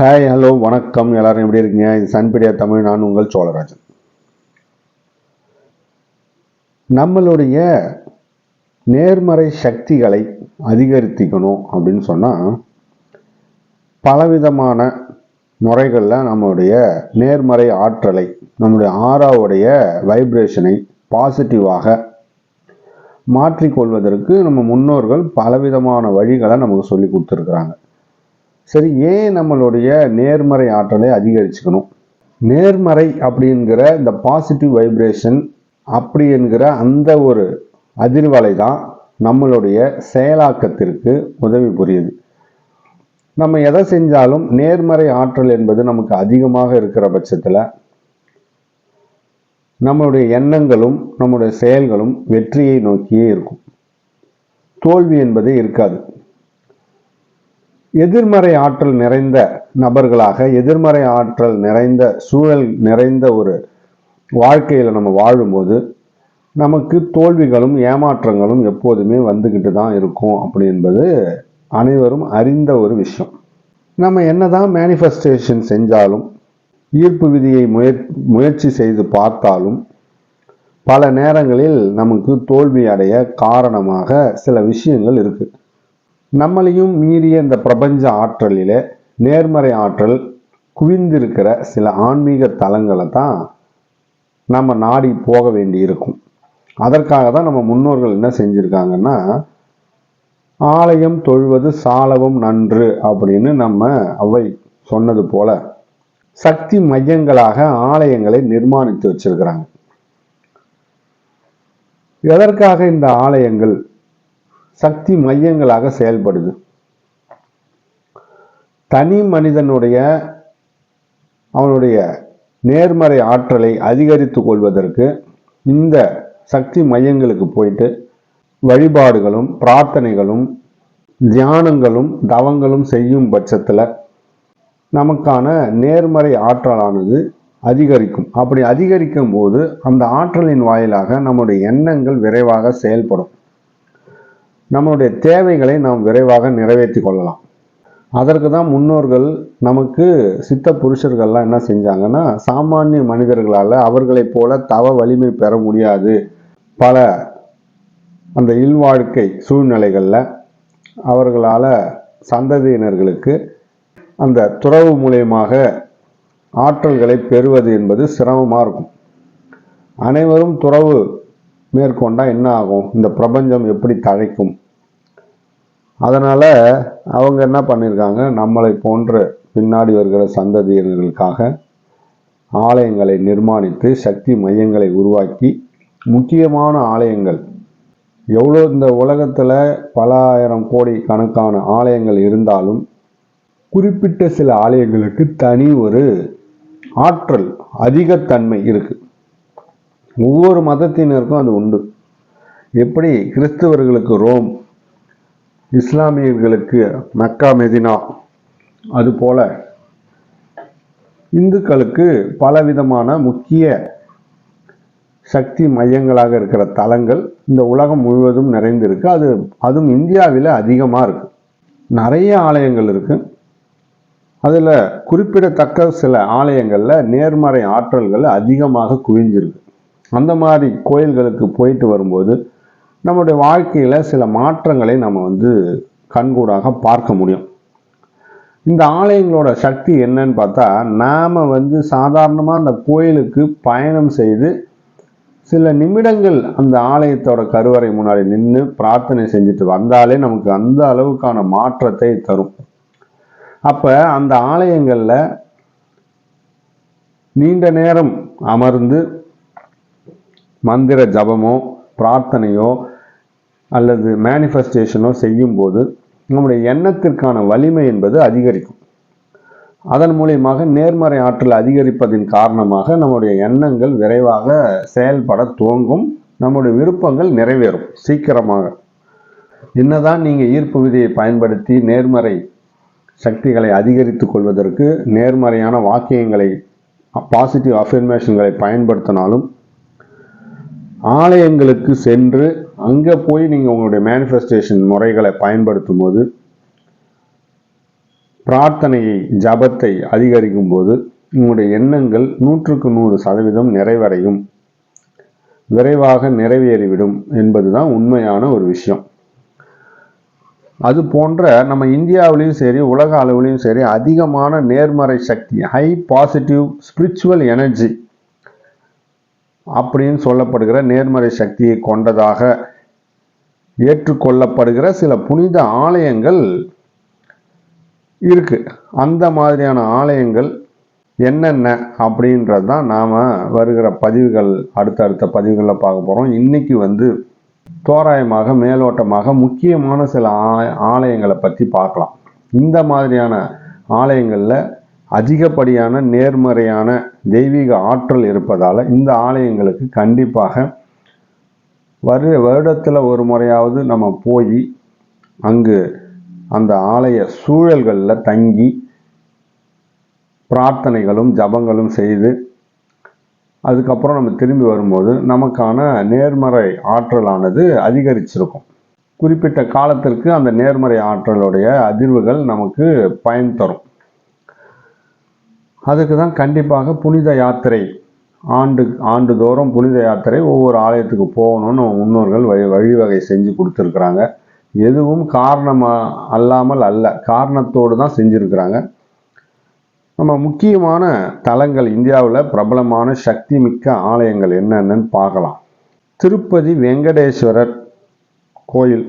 Hi, hello, வணக்கம். எல்லாரும் எப்படி இருக்கீங்க? இது சன்பீடியா தமிழ். நான் உங்கள் சோழராஜன். நம்மளுடைய நேர்மறை சக்திகளை அதிகரித்திக்கணும் அப்படின்னு சொன்னால் பலவிதமான முறைகளில் நம்மளுடைய நேர்மறை ஆற்றலை, நம்முடைய ஆறாவுடைய வைப்ரேஷனை பாசிட்டிவாக மாற்றிக்கொள்வதற்கு நம்ம முன்னோர்கள் பலவிதமான வழிகளை நமக்கு சொல்லி கொடுத்துருக்குறாங்க. சரி, ஏன் நம்மளுடைய நேர்மறை ஆற்றலை அதிகரிச்சுக்கணும்? நேர்மறை அப்படிங்கிற இந்த பாசிட்டிவ் வைப்ரேஷன் அப்படி என்கிற அந்த ஒரு அதிர்வலை தான் நம்மளுடைய செயலாக்கத்திற்கு உதவி புரியுது. நம்ம எதை செஞ்சாலும் நேர்மறை ஆற்றல் என்பது நமக்கு அதிகமாக இருக்கிற பட்சத்தில் நம்மளுடைய எண்ணங்களும் நம்முடைய செயல்களும் வெற்றியை நோக்கியே இருக்கும். தோல்வி என்பதே இருக்காது. எதிர்மறை ஆற்றல் நிறைந்த நபர்களாக, எதிர்மறை ஆற்றல் நிறைந்த சூழல் நிறைந்த ஒரு வாழ்க்கையில் நம்ம வாழும்போது நமக்கு தோல்விகளும் ஏமாற்றங்களும் எப்போதுமே வந்துக்கிட்டு தான் இருக்கும் அப்படி என்பது அனைவரும் அறிந்த ஒரு விஷயம். நம்ம என்னதான் மேனிஃபெஸ்டேஷன் செஞ்சாலும், ஈர்ப்பு விதியை முயற்சி செய்து பார்த்தாலும் பல நேரங்களில் நமக்கு தோல்வி அடைய காரணமாக சில விஷயங்கள் இருக்கு. நம்மளையும் மீறிய இந்த பிரபஞ்ச ஆற்றலிலே நேர்மறை ஆற்றல் குவிந்திருக்கிற சில ஆன்மீக தலங்களை தான் நம்ம நாடி போக வேண்டி இருக்கும். அதற்காக தான் நம்ம முன்னோர்கள் என்ன செஞ்சிருக்காங்கன்னா, ஆலயம் தொழுவது சாலவும் நன்று அப்படின்னு நம்ம அவை சொன்னது போல சக்தி மையங்களாக ஆலயங்களை நிர்மாணித்து வச்சிருக்கிறாங்க. எதற்காக இந்த ஆலயங்கள் சக்தி மையங்களாக செயல்படுது? தனி மனிதனுடைய அவனுடைய நேர்மறை ஆற்றலை அதிகரித்து கொள்வதற்கு இந்த சக்தி மையங்களுக்கு போயிட்டு வழிபாடுகளும் பிரார்த்தனைகளும் தியானங்களும் தவங்களும் செய்யும் பட்சத்தில் நமக்கான நேர்மறை ஆற்றலானது அதிகரிக்கும். அப்படி அதிகரிக்கும் போது அந்த ஆற்றலின் வாயிலாக நம்முடைய எண்ணங்கள் விரைவாக செயல்படும். நம்மளுடைய தேவைகளை நாம் விரைவாக நிறைவேற்றி கொள்ளலாம். அதற்கு தான் முன்னோர்கள் நமக்கு சித்த புருஷர்கள்லாம் என்ன செஞ்சாங்கன்னா, சாமானிய மனிதர்களால் அவர்களைப் போல தவ வலிமை பெற முடியாது. பல அந்த இல்வாழ்க்கை சூழ்நிலைகளில் அவர்களால் சந்ததியினர்களுக்கு அந்த துறவு மூலியமாக ஆற்றல்களை பெறுவது என்பது சிரமமாக இருக்கும். அனைவரும் துறவு மேற்கொண்டால் என்ன ஆகும்? இந்த பிரபஞ்சம் எப்படி தழைக்கும்? அதனால் அவங்க என்ன பண்ணியிருக்காங்க, நம்மளை போன்ற பின்னாடி வருகிற சந்ததியினர்களுக்காக ஆலயங்களை நிர்மாணித்து சக்தி மையங்களை உருவாக்கி, முக்கியமான ஆலயங்கள் எவ்வளோ இந்த உலகத்தில் பல ஆயிரம் கோடி கணக்கான ஆலயங்கள் இருந்தாலும் குறிப்பிட்ட சில ஆலயங்களுக்கு தனி ஒரு ஆற்றல் அதிகத்தன்மை இருக்கு. ஒவ்வொரு மதத்தினருக்கும் அது உண்டு. எப்படி கிறிஸ்தவர்களுக்கு ரோம், இஸ்லாமியர்களுக்கு மக்கா மெதினா, அதுபோல இந்துக்களுக்கு பலவிதமான முக்கிய சக்தி மையங்களாக இருக்கிற தலங்கள் இந்த உலகம் முழுவதும் நிறைந்திருக்கு. அதுவும் இந்தியாவில் அதிகமாக இருக்கு. நிறைய ஆலயங்கள் இருக்கு. அதில் குறிப்பிடத்தக்க சில ஆலயங்களில் நேர்மறை ஆற்றல்கள் அதிகமாக குவிஞ்சிருக்கு. அந்த மாதிரி கோயில்களுக்கு போயிட்டு வரும்போது நம்முடைய வாழ்க்கையில் சில மாற்றங்களை நம்ம கண்கூடாக பார்க்க முடியும். இந்த ஆலயங்களோட சக்தி என்னன்னு பார்த்தா, நாம் சாதாரணமாக அந்த கோயிலுக்கு பயணம் செய்து சில நிமிடங்கள் அந்த ஆலயத்தோட கருவறை முன்னாடி நின்று பிரார்த்தனை செஞ்சுட்டு வந்தாலே நமக்கு அந்த அளவுக்கான மாற்றத்தை தரும். அப்போ அந்த ஆலயங்களில் நீண்ட நேரம் அமர்ந்து மந்திர ஜபமோ பிரார்த்தனையோ அல்லது மேனிஃபெஸ்டேஷனோ செய்யும் போது நம்முடைய எண்ணத்திற்கான வலிமை என்பது அதிகரிக்கும். அதன் மூலியமாக நேர்மறை ஆற்றல் அதிகரிப்பதின் காரணமாக நம்முடைய எண்ணங்கள் விரைவாக செயல்பட துவங்கும். நம்முடைய விருப்பங்கள் நிறைவேறும் சீக்கிரமாக. என்னதான் நீங்கள் ஈர்ப்பு விதியை பயன்படுத்தி நேர்மறை சக்திகளை அதிகரித்து கொள்வதற்கு நேர்மறையான வாக்கியங்களை, பாசிட்டிவ் அஃபர்மேஷன்களை பயன்படுத்தினாலும் ஆலயங்களுக்கு சென்று அங்கே போய் நீங்கள் உங்களுடைய மேனிஃபெஸ்டேஷன் முறைகளை பயன்படுத்தும் போது பிரார்த்தனையை ஜபத்தை அதிகரிக்கும் போது உங்களுடைய எண்ணங்கள் 100% நிறைவடையும், விரைவாக நிறைவேறிவிடும் என்பதுதான் உண்மையான ஒரு விஷயம். அது போன்ற நம்ம இந்தியாவிலையும் சரி உலக அளவிலையும் சரி அதிகமான நேர்மறை சக்தி, ஹை பாசிட்டிவ் ஸ்பிரிச்சுவல் எனர்ஜி அப்படின்னு சொல்லப்படுகிற நேர்மறை சக்தியை கொண்டதாக ஏற்றுக்கொள்ளப்படுகிற சில புனித ஆலயங்கள் இருக்கு. அந்த மாதிரியான ஆலயங்கள் என்னென்ன அப்படின்றது தான் நாம் வருகிற பதிவுகள், அடுத்தடுத்த பதிவுகளில் பார்க்க போகிறோம். இன்னைக்கு தோராயமாக மேலோட்டமாக முக்கியமான சில ஆலயங்களை பற்றி பார்க்கலாம். இந்த மாதிரியான ஆலயங்களில் அதிகப்படியான நேர்மறையான தெய்வீக ஆற்றல் இருப்பதால் இந்த ஆலயங்களுக்கு கண்டிப்பாக வருடத்தில் ஒரு முறையாவது நம்ம போய் அங்கு அந்த ஆலய சூழல்களில் தங்கி பிரார்த்தனைகளும் ஜபங்களும் செய்து அதுக்கப்புறம் நம்ம திரும்பி வரும்போது நமக்கான நேர்மறை ஆற்றலானது அதிகரிச்சிருக்கும். குறிப்பிட்ட காலத்திற்கு அந்த நேர்மறை ஆற்றலுடைய அதிர்வுகள் நமக்கு பயன் தரும். அதுக்கு தான் கண்டிப்பாக புனித யாத்திரை, ஆண்டுதோறும் புனித யாத்திரை ஒவ்வொரு ஆலயத்துக்கு போகணும்னு முன்னோர்கள் வழிவகை செஞ்சு கொடுத்துருக்குறாங்க. எதுவும் அல்லாமல் அல்ல, காரணத்தோடு தான் செஞ்சுருக்கிறாங்க. நம்ம முக்கியமான தலங்கள், இந்தியாவில் பிரபலமான சக்தி மிக்க ஆலயங்கள் என்னென்னு பார்க்கலாம். திருப்பதி வெங்கடேஸ்வரர் கோயில்,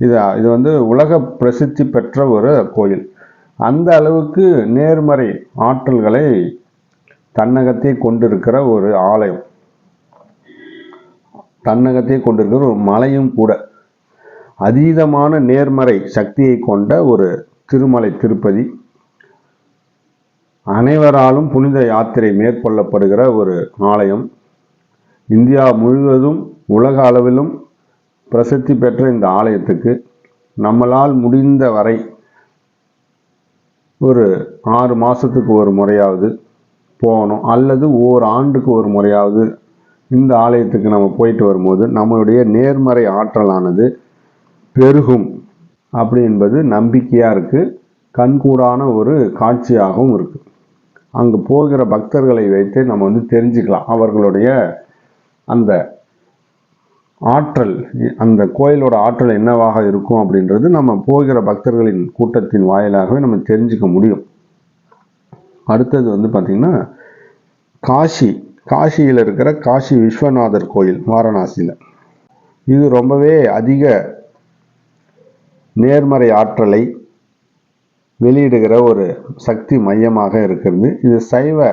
இது உலக பிரசித்தி பெற்ற ஒரு கோயில். அந்த அளவுக்கு நேர்மறை ஆற்றல்களை தன்னகத்தை கொண்டிருக்கிற ஒரு ஆலயம், தன்னகத்தை கொண்டிருக்கிற ஒரு மலையும் கூட. அதீதமான நேர்மறை சக்தியை கொண்ட ஒரு திருமலை திருப்பதி. அனைவராலும் புனித யாத்திரை மேற்கொள்ளப்படுகிற ஒரு ஆலயம். இந்தியா முழுவதும் உலக அளவிலும் பிரசித்தி பெற்ற இந்த ஆலயத்துக்கு நம்மளால் முடிந்த வரை ஒரு 6 மாதத்துக்கு ஒரு முறையாவது போகணும், அல்லது ஆண்டுக்கு ஒரு முறையாவது இந்த ஆலயத்துக்கு நம்ம போயிட்டு வரும்போது நம்மளுடைய நேர்மறை ஆற்றலானது பெருகும் அப்படி என்பது நம்பிக்கையாக இருக்குது. கண்கூடான ஒரு காட்சியாகவும் இருக்குது. அங்கு போகிற பக்தர்களை வைத்து நம்ம தெரிஞ்சுக்கலாம் அவர்களுடைய அந்த ஆற்றல், அந்த கோயிலோட ஆற்றல் என்னவாக இருக்கும் அப்படின்றது நம்ம போகிற பக்தர்களின் கூட்டத்தின் வாயிலாகவே நம்ம தெரிஞ்சுக்க முடியும். அடுத்தது பார்த்திங்கன்னா காசியில் இருக்கிற காசி விஸ்வநாதர் கோயில் வாரணாசியில். இது ரொம்பவே அதிக நேர்மறை ஆற்றலை வெளியிடுகிற ஒரு சக்தி மையமாக இருக்கிறது. இது சைவ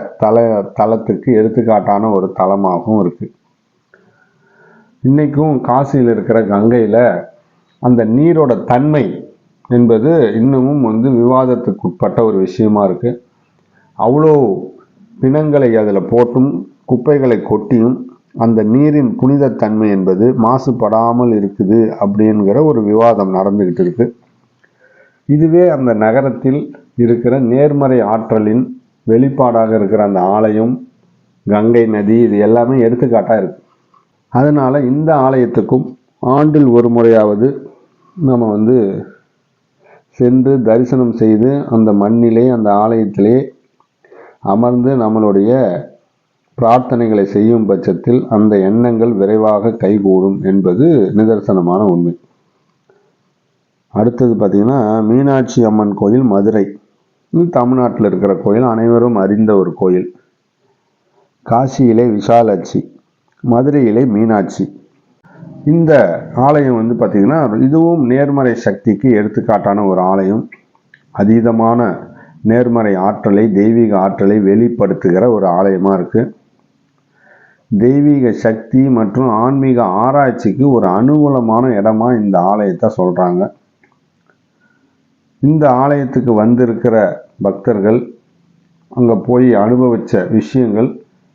தலத்துக்கு எடுத்துக்காட்டான ஒரு தலமாகவும் இருக்குது. இன்றைக்கும் காசியில் இருக்கிற கங்கையில் அந்த நீரோட தன்மை என்பது இன்னமும் விவாதத்துக்குட்பட்ட ஒரு விஷயமா இருக்குது. அவ்வளோ பிணங்களை அதில் போட்டும் குப்பைகளை கொட்டியும் அந்த நீரின் புனிதத்தன்மை என்பது மாசுபடாமல் இருக்குது அப்படிங்கிற ஒரு விவாதம் நடந்துக்கிட்டு இருக்கு. இதுவே அந்த நகரத்தில் இருக்கிற நேர்மறை ஆற்றலின் வெளிப்பாடாக இருக்கிற அந்த ஆலயம், கங்கை நதி, இது எல்லாமே எடுத்துக்காட்டாக இருக்குது. அதனால் இந்த ஆலயத்துக்கும் ஆண்டில் ஒரு முறையாவது நம்ம சென்று தரிசனம் செய்து அந்த மண்ணிலே அந்த ஆலயத்திலே அமர்ந்து நம்மளுடைய பிரார்த்தனைகளை செய்யும் பட்சத்தில் அந்த எண்ணங்கள் விரைவாக கைகூடும் என்பது நிதர்சனமான உண்மை. அடுத்தது பார்த்திங்கன்னா மீனாட்சி அம்மன் கோயில் மதுரை. தமிழ்நாட்டில் இருக்கிற கோயில், அனைவரும் அறிந்த ஒரு கோயில். காசியிலே விசாலாட்சி, மதுரையிலே மீனாட்சி. இந்த ஆலயம் பார்த்திங்கன்னா இதுவும் நேர்மறை சக்திக்கு எடுத்துக்காட்டான ஒரு ஆலயம். அதீதமான நேர்மறை ஆற்றலை, தெய்வீக ஆற்றலை வெளிப்படுத்துகிற ஒரு ஆலயமாக இருக்குது. தெய்வீக சக்தி மற்றும் ஆன்மீக ஆராய்ச்சிக்கு ஒரு அனுகூலமான இடமா இந்த ஆலயத்தை சொல்கிறாங்க. இந்த ஆலயத்துக்கு வந்திருக்கிற பக்தர்கள் அங்கே போய் அனுபவித்த விஷயங்கள்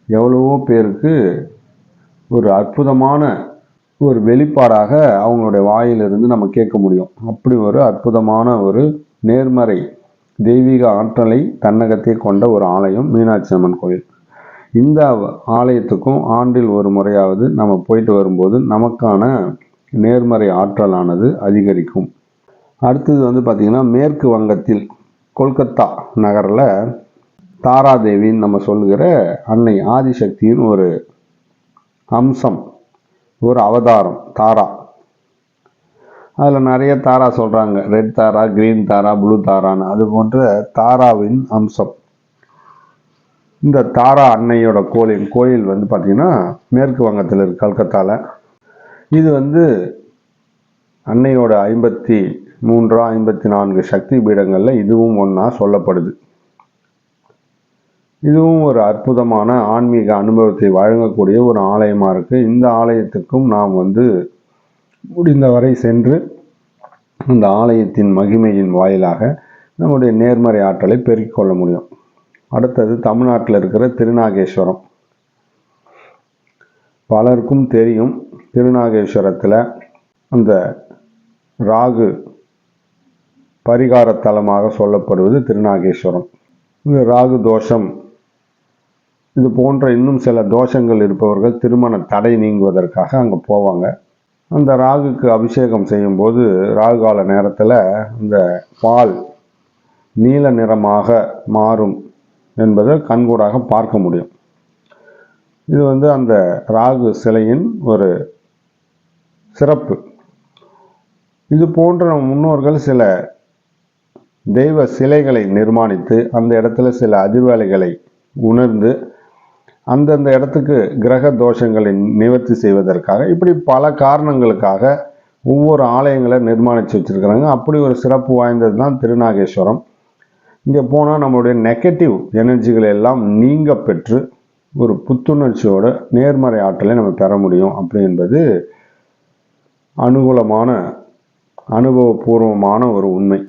எவ்வளவோ பேருக்கு ஒரு அற்புதமான ஒரு வெளிப்பாடாக அவங்களுடைய வாயிலிருந்து நம்ம கேட்க முடியும். அப்படி ஒரு அற்புதமான ஒரு நேர்மறை தெய்வீக ஆற்றலை தன்னகத்தை கொண்ட ஒரு ஆலயம் மீனாட்சி அம்மன் கோயில். இந்த ஆலயத்துக்கும் ஆண்டில் ஒரு முறையாவது நம்ம போயிட்டு வரும்போது நமக்கான நேர்மறை ஆற்றலானது அதிகரிக்கும். அடுத்தது பார்த்திங்கன்னா மேற்கு வங்கத்தில் கொல்கத்தா நகரில் தாராதேவின்னு நம்ம சொல்லுகிற அன்னை ஆதிசக்தியின் ஒரு அம்சம், ஒரு அவதாரம் தாரா. அதில் நிறைய தாரா சொல்கிறாங்க, ரெட் தாரா, கிரீன் தாரா, ப்ளூ தாரான்னு. அது போன்ற தாராவின் அம்சம். இந்த தாரா அன்னையோட கோயில் வந்து பார்த்திங்கன்னா மேற்கு வங்கத்தில் இருக்கு, கல்கத்தாவில். இது வந்து அன்னையோட 53 54 சக்தி பீடங்களில் இதுவும் ஒன்றா சொல்லப்படுது. இதுவும் ஒரு அற்புதமான ஆன்மீக அனுபவத்தை வழங்கக்கூடிய ஒரு ஆலயமாக இருக்குது. இந்த ஆலயத்துக்கும் நாம் வந்து முடிந்தவரை சென்று இந்த ஆலயத்தின் மகிமையின் வாயிலாக நம்முடைய நேர்மறை ஆற்றலை பெருக்கிக் கொள்ள முடியும். அடுத்தது தமிழ்நாட்டில் இருக்கிற திருநாகேஸ்வரம். பலருக்கும் தெரியும், திருநாகேஸ்வரத்தில் அந்த ராகு பரிகார தலமாக சொல்லப்படுவது திருநாகேஸ்வரம். இந்த ராகு தோஷம், இது போன்ற இன்னும் சில தோஷங்கள் இருப்பவர்கள் திருமண தடை நீங்குவதற்காக அங்கே போவாங்க. அந்த ராகுக்கு அபிஷேகம் செய்யும்போது ராகு கால நேரத்தில் இந்த பால் நீல நிறமாக மாறும் என்பதை கண்கூடாக பார்க்க முடியும். இது வந்து அந்த ராகு சிலையின் ஒரு சிறப்பு. இது போன்ற முன்னோர்கள் சில தெய்வ சிலைகளை நிர்மாணித்து அந்த இடத்துல சில அதிர்வேலைகளை உணர்ந்து அந்தந்த இடத்துக்கு கிரக தோஷங்களை நிவர்த்தி செய்வதற்காக இப்படி பல காரணங்களுக்காக ஒவ்வொரு ஆலயங்களை நிர்மாணித்து வச்சுருக்கிறாங்க. அப்படி ஒரு சிறப்பு வாய்ந்தது தான் திருநாகேஸ்வரம். இங்கே போனால் நம்மளுடைய நெகட்டிவ் எனர்ஜிகளை எல்லாம் நீங்க பெற்று ஒரு புத்துணர்ச்சியோட நேர்மறை ஆற்றலை நம்ம பெற முடியும் அப்படி என்பது அனுகூலமான அனுபவபூர்வமான ஒரு உண்மை.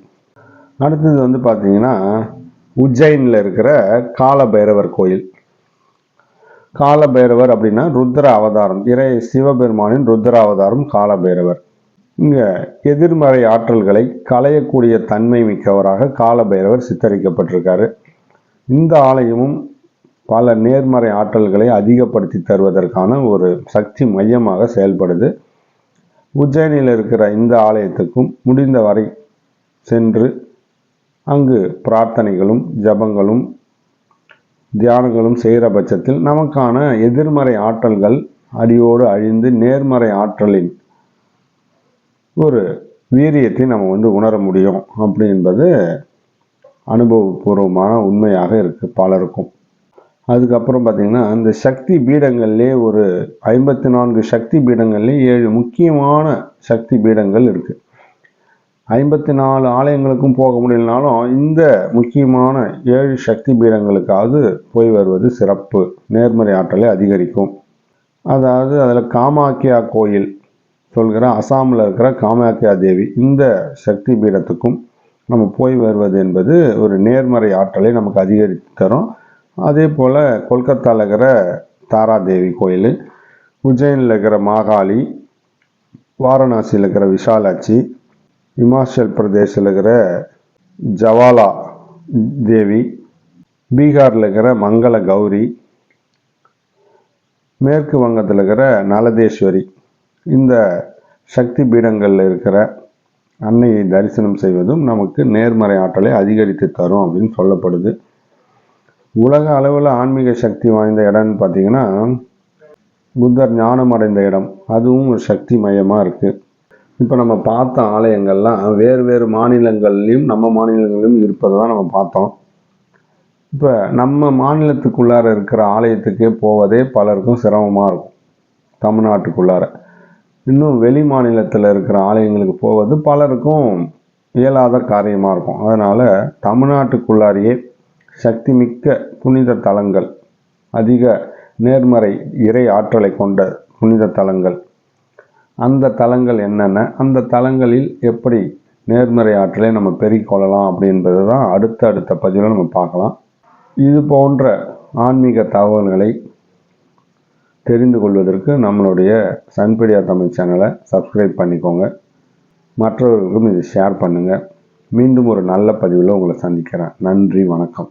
அடுத்தது வந்து பார்த்திங்கன்னா உஜ்ஜைனில் இருக்கிற காலபைரவர் கோயில். காலபைரவர் அப்படின்னா ருத்ர அவதாரம், சிவபெருமானின் ருத்ர அவதாரம் காலபைரவர். இங்கே எதிர்மறை ஆற்றல்களை களையக்கூடிய தன்மை மிக்கவராக காலபைரவர் சித்தரிக்கப்பட்டிருக்காரு. இந்த ஆலயமும் பல நேர்மறை ஆற்றல்களை அதிகப்படுத்தி தருவதற்கான ஒரு சக்தி மையமாக செயல்படுது. உஜ்ஜயினியில் இருக்கிற இந்த ஆலயத்துக்கும் முடிந்தவரை சென்று அங்கு பிரார்த்தனைகளும் ஜபங்களும் தியானங்களும் செய்கிற பட்சத்தில் நமக்கான எதிர்மறை ஆற்றல்கள் அடியோடு அழிந்து நேர்மறை ஆற்றலின் ஒரு வீரியத்தை நம்ம வந்து உணர முடியும் அப்படி என்பது அனுபவபூர்வமான உண்மையாக இருக்குது பலருக்கும். அதுக்கப்புறம் பார்த்திங்கன்னா இந்த சக்தி பீடங்கள்லேயே ஒரு 54 சக்தி பீடங்கள்லேயே 7 முக்கியமான சக்தி பீடங்கள் இருக்குது. 54 ஆலயங்களுக்கும் போக முடியலனாலும் இந்த முக்கியமான 7 சக்தி பீடங்களுக்காவது போய் வருவது சிறப்பு, நேர்மறை ஆற்றலை அதிகரிக்கும். அதாவது அதில் காமாக்கியா கோயில் சொல்கிற அசாமில் இருக்கிற காமாக்கியா தேவி, இந்த சக்தி பீடத்துக்கும் நம்ம போய் வருவது என்பது ஒரு நேர்மறை ஆற்றலை நமக்கு அதிகரித்து தரும். அதே போல் கொல்கத்தாவில் இருக்கிற தாராதேவி கோயில், உஜ்ஜயினில் இருக்கிற மாகாளி, வாரணாசியில் இருக்கிற விஷாலாட்சி, இமாச்சல் பிரதேசில் இருக்கிற ஜவாலா தேவி, பீகாரில் இருக்கிற மங்கள கௌரி, மேற்கு வங்கத்தில் இருக்கிற நலதேஸ்வரி, இந்த சக்தி பீடங்களில் இருக்கிற அன்னையை தரிசனம் செய்வதும் நமக்கு நேர்மறை ஆற்றலை அதிகரித்து தரும் அப்படின்னு சொல்லப்படுது. உலக அளவில் ஆன்மீக சக்தி வாய்ந்த இடம்னு பார்த்திங்கன்னா புத்தர் ஞானம் அடைந்த இடம், அதுவும் ஒரு சக்தி மையமாக இருக்குது. இப்போ நம்ம பார்த்த ஆலயங்கள்லாம் வேறு வேறு மாநிலங்கள்லையும் நம்ம மாநிலங்களிலும் இருப்பதை தான் நம்ம பார்த்தோம். இப்போ நம்ம மாநிலத்துக்குள்ளார இருக்கிற ஆலயத்துக்கே போவதே பலருக்கும் சிரமமாக இருக்கும். தமிழ்நாட்டுக்குள்ளார இன்னும் வெளி மாநிலத்தில் இருக்கிற ஆலயங்களுக்கு போவது பலருக்கும் இயலாத காரியமாக இருக்கும். அதனால் தமிழ்நாட்டுக்குள்ளாரையே சக்தி மிக்க புனித தலங்கள், அதிக நேர்மறை இறை ஆற்றலை கொண்ட புனித தலங்கள், அந்த தலங்கள் என்னென்ன, அந்த தலங்களில் எப்படி நேர்மறை ஆற்றலை நம்ம பெருக்கிக்கொள்ளலாம் அப்படின்றது தான் அடுத்த பதிவில் நம்ம பார்க்கலாம். இது போன்ற ஆன்மீக தகவல்களை தெரிந்து கொள்வதற்கு நம்மளுடைய சன்பீடியா தமிழ் சேனலை சப்ஸ்கிரைப் பண்ணிக்கோங்க. மற்றவர்களுக்கும் இதை ஷேர் பண்ணுங்கள். மீண்டும் ஒரு நல்ல பதிவில் உங்களை சந்திக்கிறேன். நன்றி, வணக்கம்.